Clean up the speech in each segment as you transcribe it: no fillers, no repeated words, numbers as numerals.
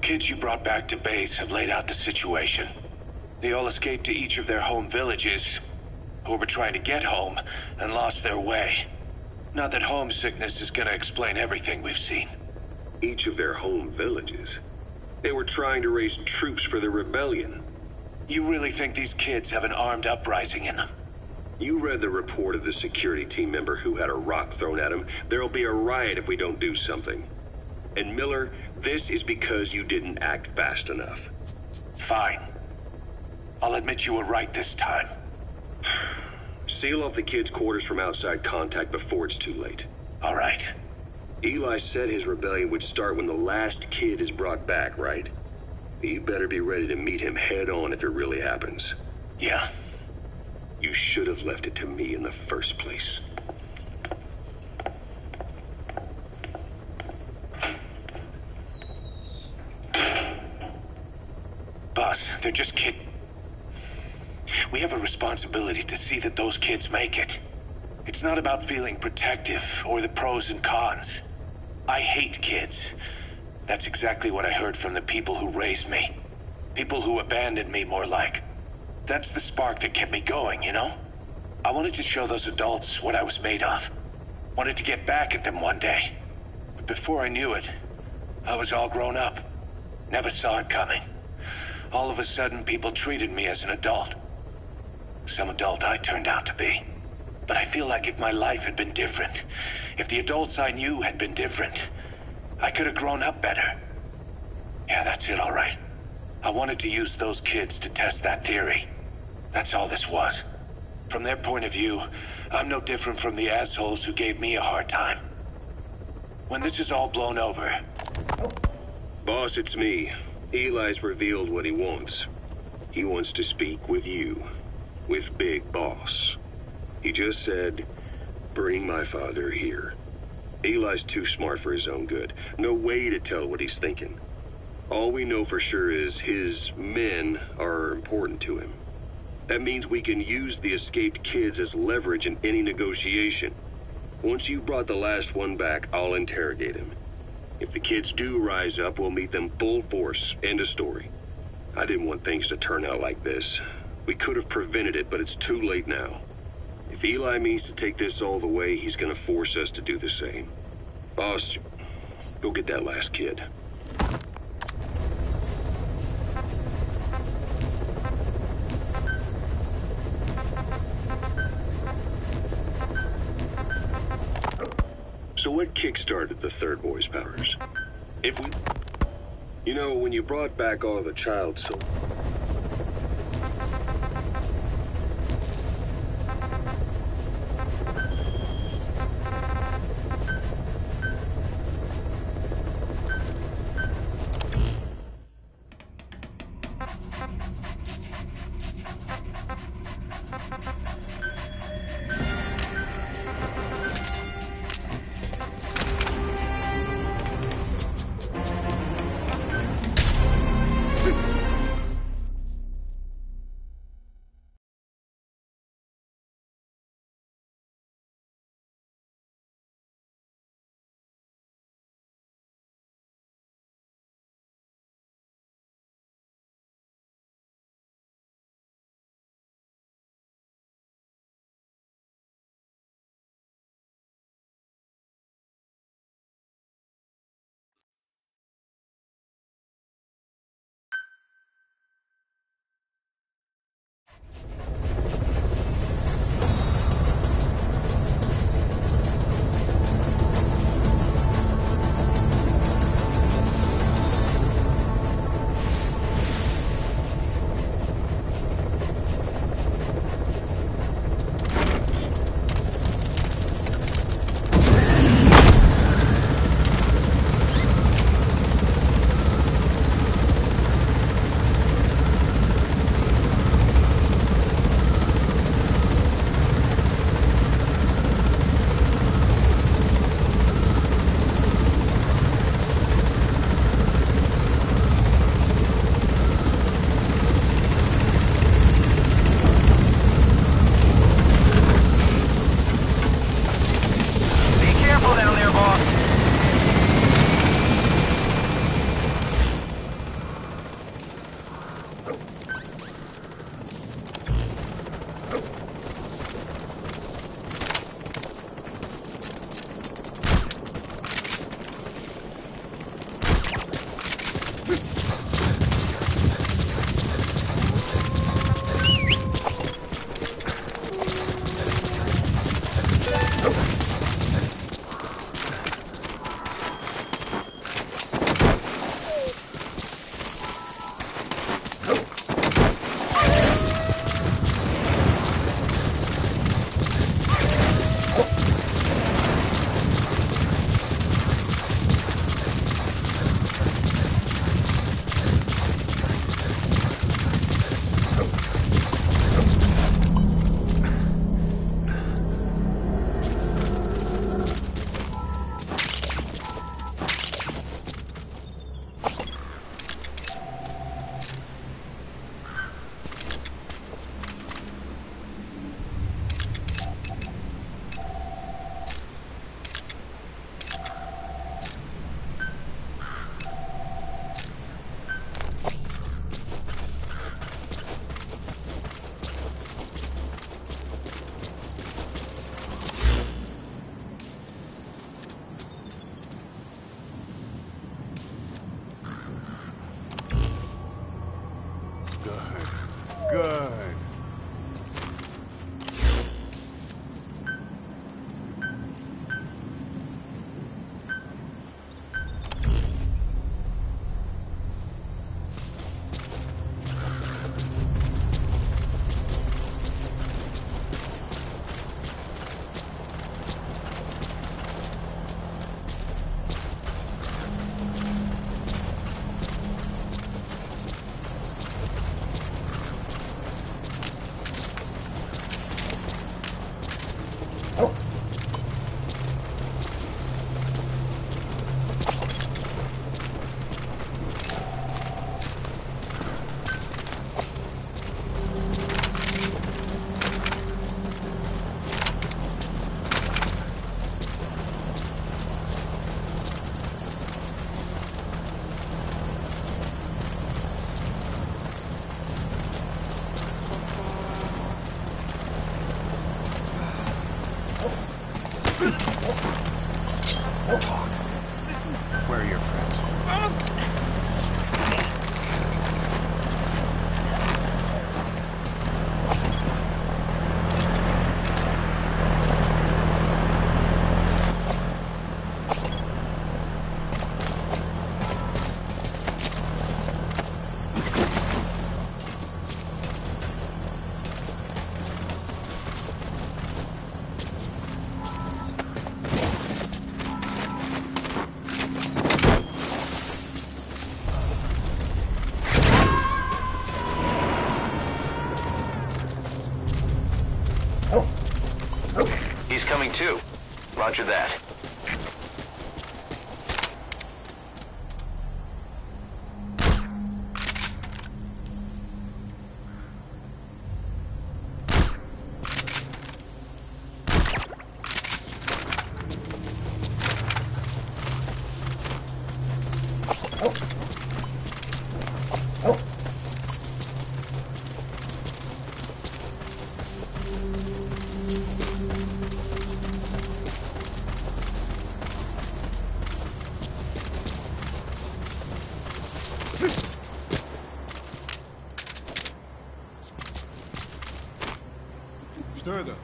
kids you brought back to base have laid out the situation. They all escaped to each of their home villages, or were trying to get home, and lost their way. Not that homesickness is gonna explain everything we've seen. Each of their home villages? They were trying to raise troops for the rebellion. You really think these kids have an armed uprising in them? You read the report of the security team member who had a rock thrown at him. There'll be a riot if we don't do something. And Miller, this is because you didn't act fast enough. Fine. I'll admit you were right this time. Seal off the kids' quarters from outside contact before it's too late. All right. Eli said his rebellion would start when the last kid is brought back, right? You better be ready to meet him head on if it really happens. Yeah. You should have left it to me in the first place. Boss, they're just We have a responsibility to see that those kids make it. It's not about feeling protective or the pros and cons. I hate kids. That's exactly what I heard from the people who raised me. People who abandoned me, more like. That's the spark that kept me going, you know? I wanted to show those adults what I was made of. Wanted to get back at them one day. But before I knew it, I was all grown up. Never saw it coming. All of a sudden, people treated me as an adult. Some adult I turned out to be. But I feel like if my life had been different, if the adults I knew had been different, I could have grown up better. Yeah, that's it, all right. I wanted to use those kids to test that theory. That's all this was. From their point of view, I'm no different from the assholes who gave me a hard time. When this is all blown over... Boss, it's me. Eli's revealed what he wants. He wants to speak with you. With Big Boss. He just said, bring my father here. Eli's too smart for his own good. No way to tell what he's thinking. All we know for sure is his men are important to him. That means we can use the escaped kids as leverage in any negotiation. Once you've brought the last one back, I'll interrogate him. If the kids do rise up, we'll meet them full force. End of story. I didn't want things to turn out like this. We could have prevented it, but it's too late now. If Eli means to take this all the way, he's gonna force us to do the same. Boss, go get that last kid. So what kick-started the third boy's powers? If we... You know, when you brought back all the child souls... Roger that. Större.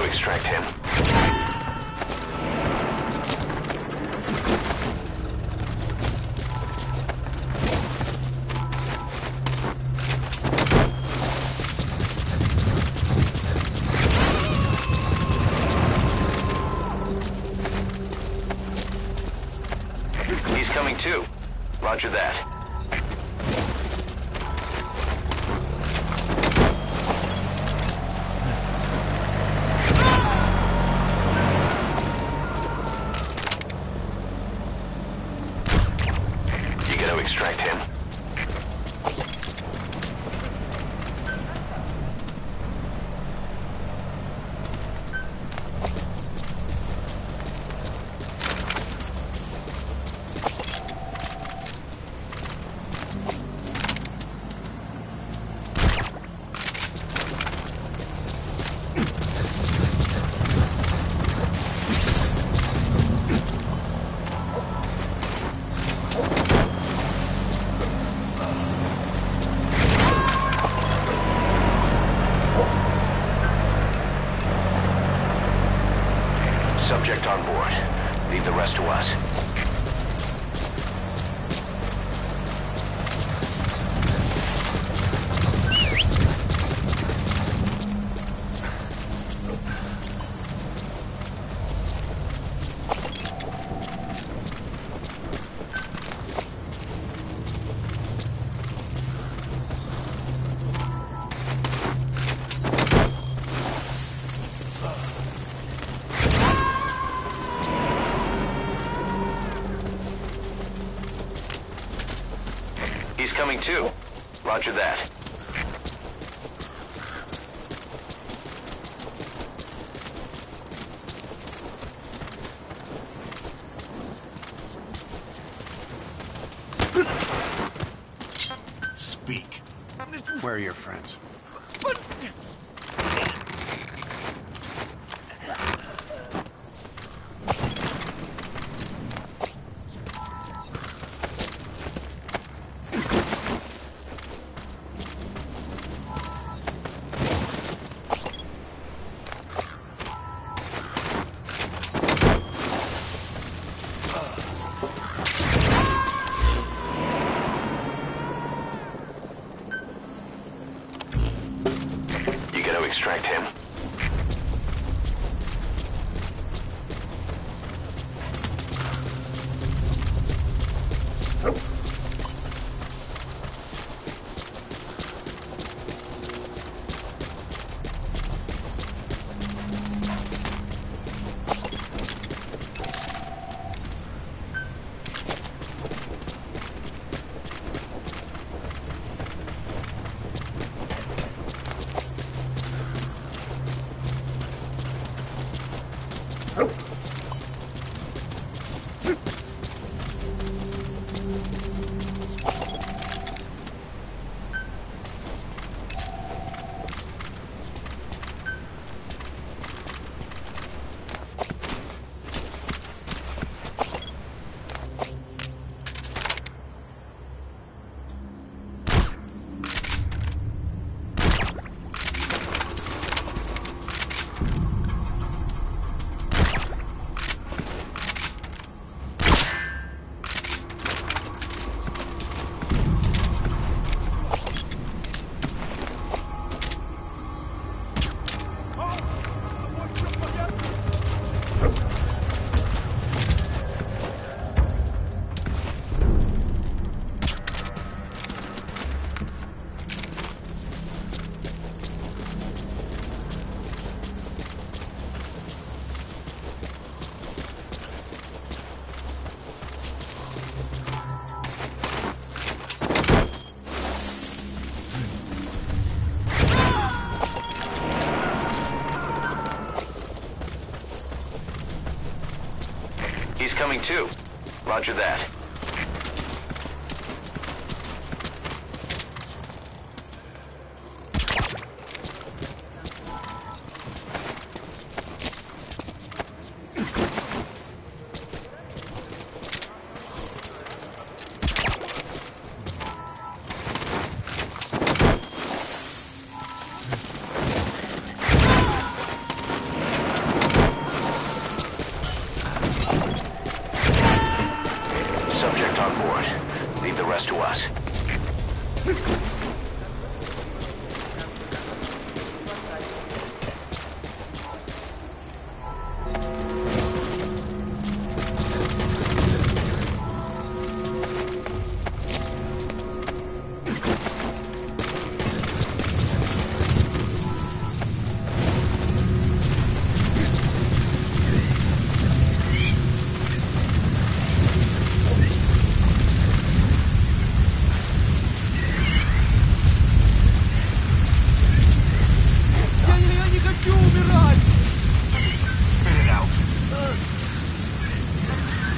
Extract him. He's coming too. Roger that. Extract him. Subject on board. Leave the rest to us. He's coming too. Roger that. Speak. Where are your friends? Extract him. coming too. Roger that. Subject on board. Leave the rest to us.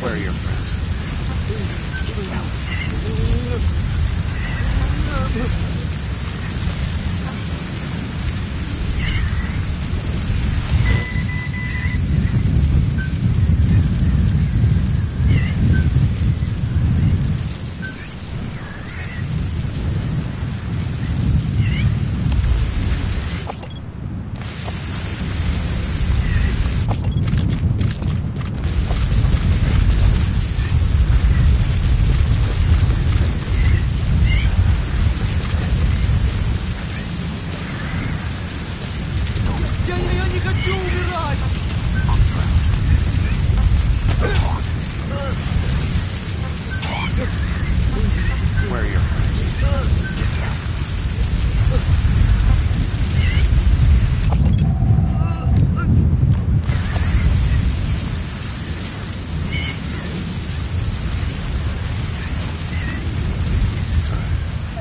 Where are your friends? Where are your friends?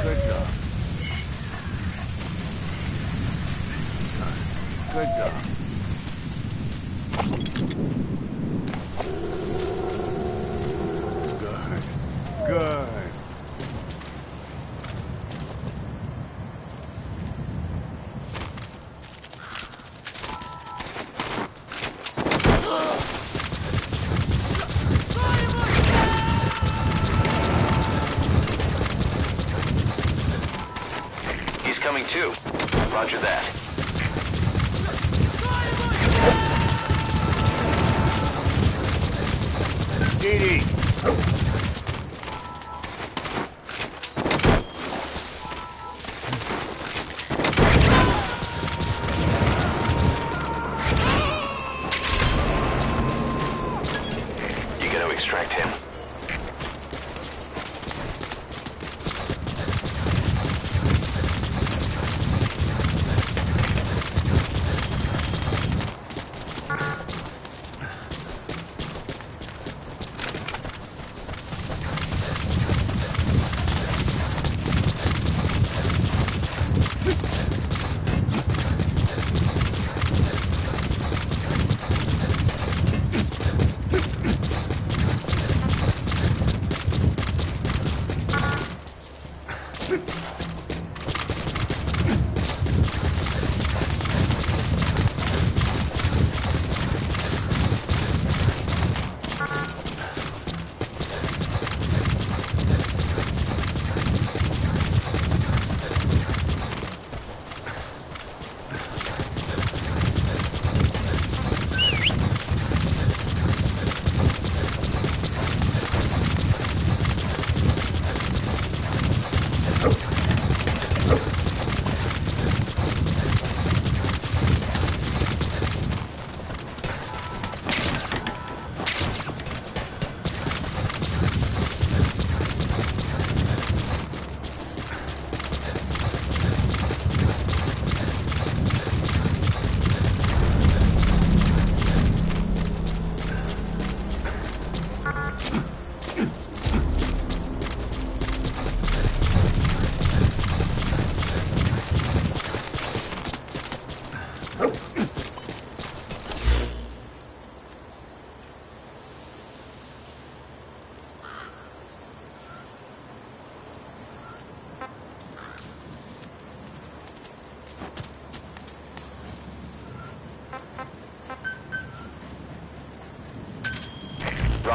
Good dog. Good dog. Good. Good. He's coming too. Roger that. Dee You gotta extract him.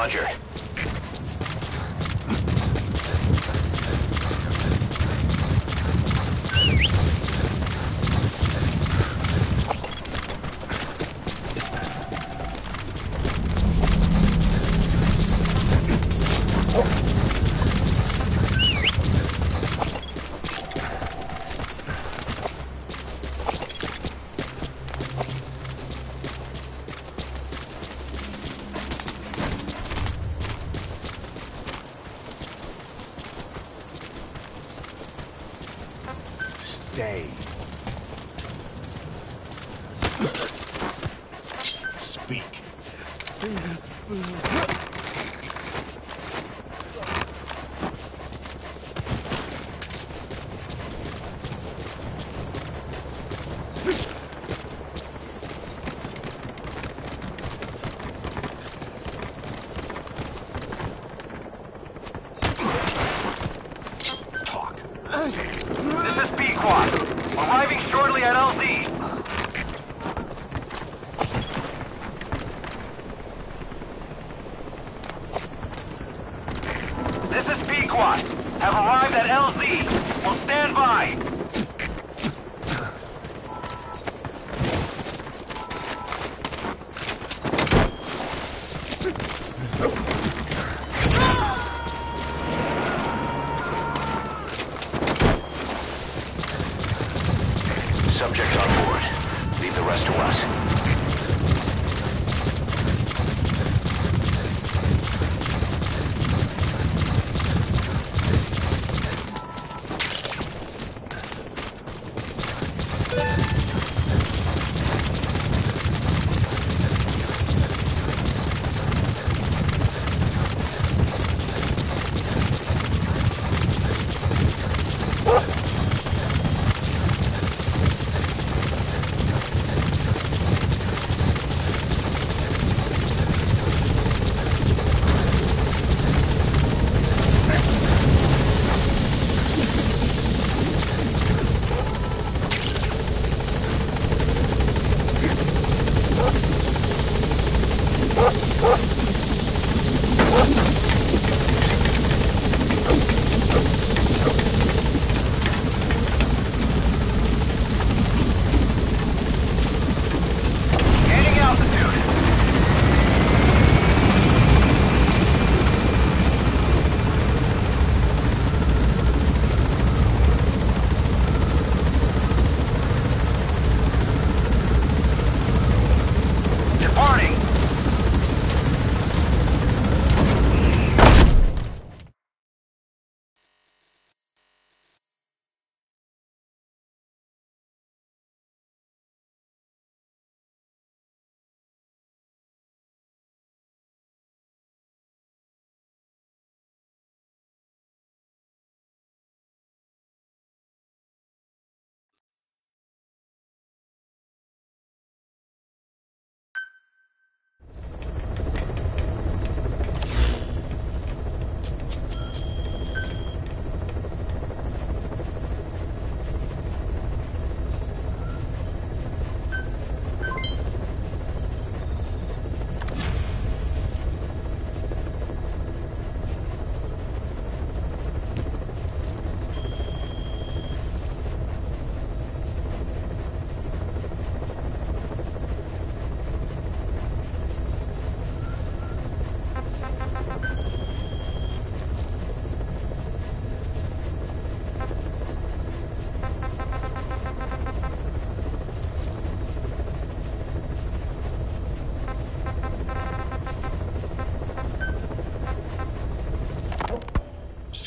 Roger. Stay. Speak. Talk. This is P-Quad. Arriving shortly at LZ. This is P-Quad. Have arrived at LZ. Will stand by. Subject on board. Leave the rest to us.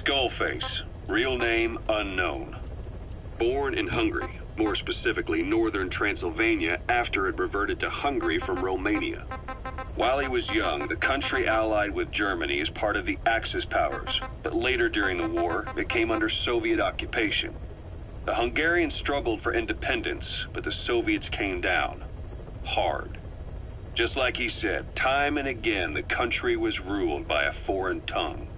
Skullface, real name unknown. Born in Hungary, more specifically northern Transylvania after it reverted to Hungary from Romania. While he was young, the country allied with Germany as part of the Axis powers, but later during the war, it came under Soviet occupation. The Hungarians struggled for independence, but the Soviets came down. Hard. Just like he said, time and again the country was ruled by a foreign tongue.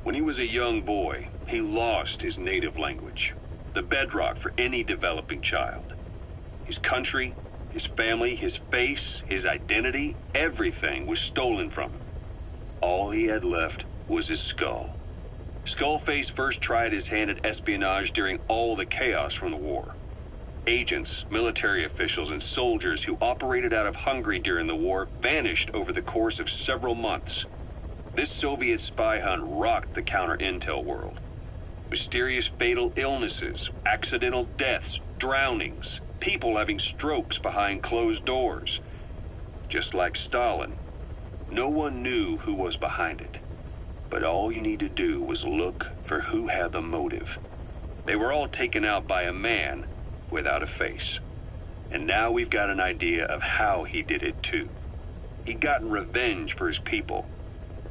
When he was a young boy, he lost his native language, the bedrock for any developing child. His country, his family, his face, his identity, everything was stolen from him. All he had left was his skull. Skullface first tried his hand at espionage during all the chaos from the war. Agents, military officials, and soldiers who operated out of Hungary during the war vanished over the course of several months. This Soviet spy hunt rocked the counter-intel world. Mysterious fatal illnesses, accidental deaths, drownings, people having strokes behind closed doors. Just like Stalin, no one knew who was behind it. But all you need to do was look for who had the motive. They were all taken out by a man without a face. And now we've got an idea of how he did it too. He'd gotten revenge for his people,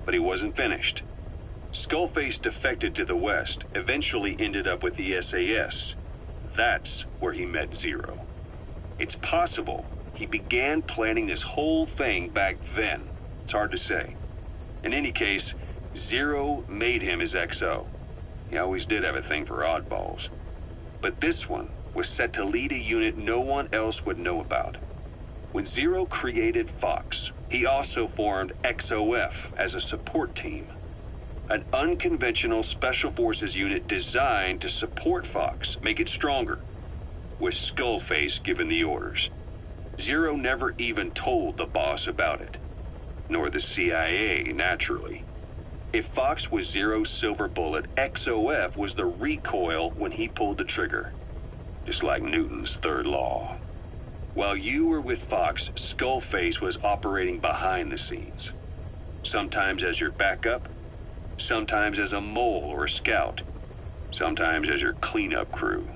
but he wasn't finished. Skullface defected to the West, eventually ended up with the SAS. That's where he met Zero. It's possible he began planning this whole thing back then. It's hard to say. In any case, Zero made him his XO. He always did have a thing for oddballs. But this one was set to lead a unit no one else would know about. When Zero created Fox, he also formed XOF as a support team. An unconventional special forces unit designed to support Fox, make it stronger, with Skullface giving the orders. Zero never even told the boss about it, nor the CIA, naturally. If Fox was Zero's silver bullet, XOF was the recoil when he pulled the trigger, just like Newton's third law. While you were with Fox, Skullface was operating behind the scenes, sometimes as your backup, sometimes as a mole or a scout, sometimes as your cleanup crew.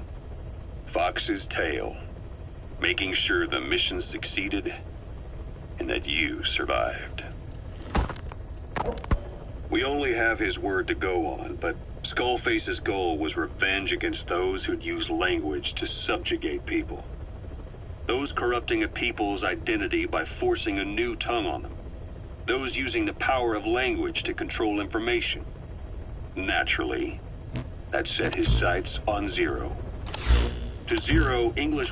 Fox's tail, making sure the mission succeeded and that you survived. We only have his word to go on, but Skullface's goal was revenge against those who'd use language to subjugate people. Those corrupting a people's identity by forcing a new tongue on them. Those using the power of language to control information. Naturally, that set his sights on Zero. To Zero, English